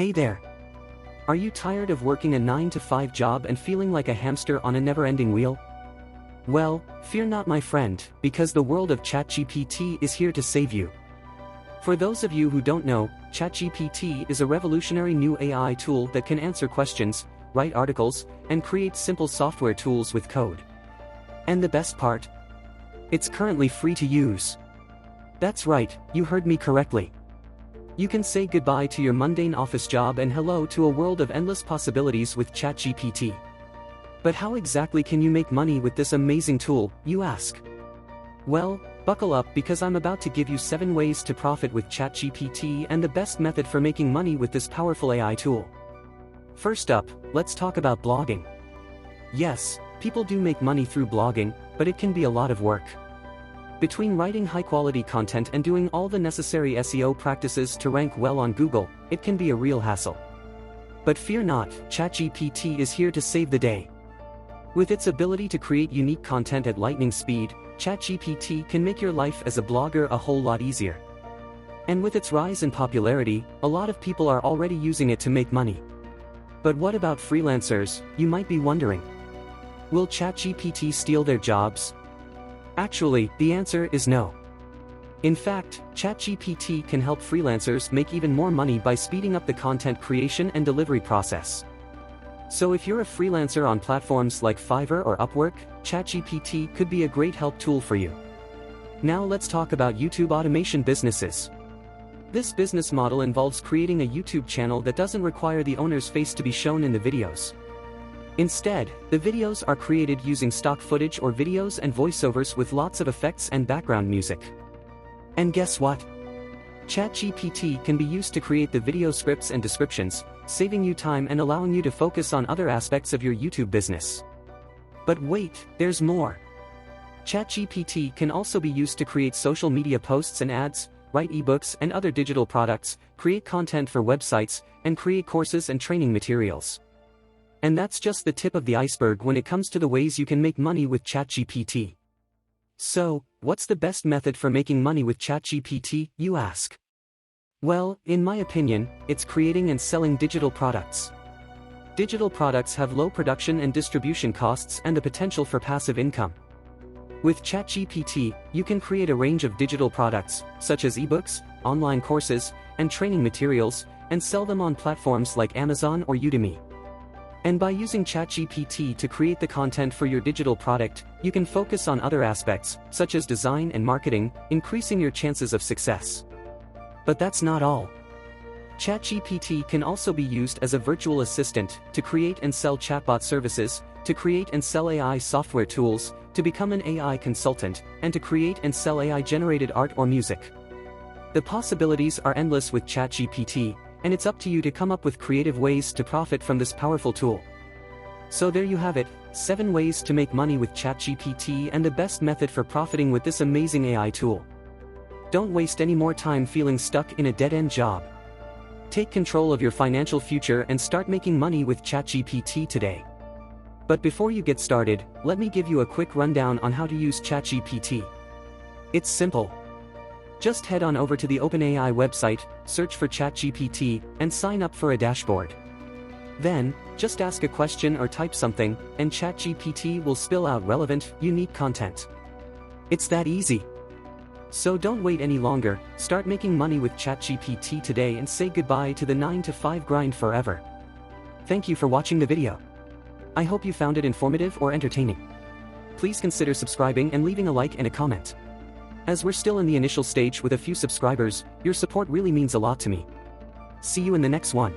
Hey there! Are you tired of working a 9-to-5 job and feeling like a hamster on a never-ending wheel? Well, fear not my friend, because the world of ChatGPT is here to save you. For those of you who don't know, ChatGPT is a revolutionary new AI tool that can answer questions, write articles, and create simple software tools with code. And the best part? It's currently free to use. That's right, you heard me correctly. You can say goodbye to your mundane office job and hello to a world of endless possibilities with ChatGPT. But how exactly can you make money with this amazing tool, you ask? Well, buckle up because I'm about to give you 7 ways to profit with ChatGPT and the best method for making money with this powerful AI tool. First up, let's talk about blogging. Yes, people do make money through blogging, but it can be a lot of work. Between writing high-quality content and doing all the necessary SEO practices to rank well on Google, it can be a real hassle. But fear not, ChatGPT is here to save the day. With its ability to create unique content at lightning speed, ChatGPT can make your life as a blogger a whole lot easier. And with its rise in popularity, a lot of people are already using it to make money. But what about freelancers, you might be wondering? Will ChatGPT steal their jobs? Actually, the answer is no. In fact, ChatGPT can help freelancers make even more money by speeding up the content creation and delivery process. So if you're a freelancer on platforms like Fiverr or Upwork, ChatGPT could be a great help tool for you. Now let's talk about YouTube automation businesses. This business model involves creating a YouTube channel that doesn't require the owner's face to be shown in the videos. Instead, the videos are created using stock footage or videos and voiceovers with lots of effects and background music. And guess what? ChatGPT can be used to create the video scripts and descriptions, saving you time and allowing you to focus on other aspects of your YouTube business. But wait, there's more. ChatGPT can also be used to create social media posts and ads, write ebooks and other digital products, create content for websites, and create courses and training materials. And that's just the tip of the iceberg when it comes to the ways you can make money with ChatGPT. So, what's the best method for making money with ChatGPT, you ask? Well, in my opinion, it's creating and selling digital products. Digital products have low production and distribution costs and the potential for passive income. With ChatGPT, you can create a range of digital products, such as ebooks, online courses, and training materials, and sell them on platforms like Amazon or Udemy. And by using ChatGPT to create the content for your digital product, you can focus on other aspects, such as design and marketing, increasing your chances of success. But that's not all. ChatGPT can also be used as a virtual assistant, to create and sell chatbot services, to create and sell AI software tools, to become an AI consultant, and to create and sell AI-generated art or music. The possibilities are endless with ChatGPT, and it's up to you to come up with creative ways to profit from this powerful tool. So there you have it, 7 ways to make money with ChatGPT and the best method for profiting with this amazing AI tool. Don't waste any more time feeling stuck in a dead-end job. Take control of your financial future and start making money with ChatGPT today. But before you get started, let me give you a quick rundown on how to use ChatGPT. It's simple. Just head on over to the OpenAI website, search for ChatGPT, and sign up for a dashboard. Then, just ask a question or type something, and ChatGPT will spill out relevant, unique content. It's that easy. So don't wait any longer, start making money with ChatGPT today and say goodbye to the 9-to-5 grind forever. Thank you for watching the video. I hope you found it informative or entertaining. Please consider subscribing and leaving a like and a comment. As we're still in the initial stage with a few subscribers, your support really means a lot to me. See you in the next one.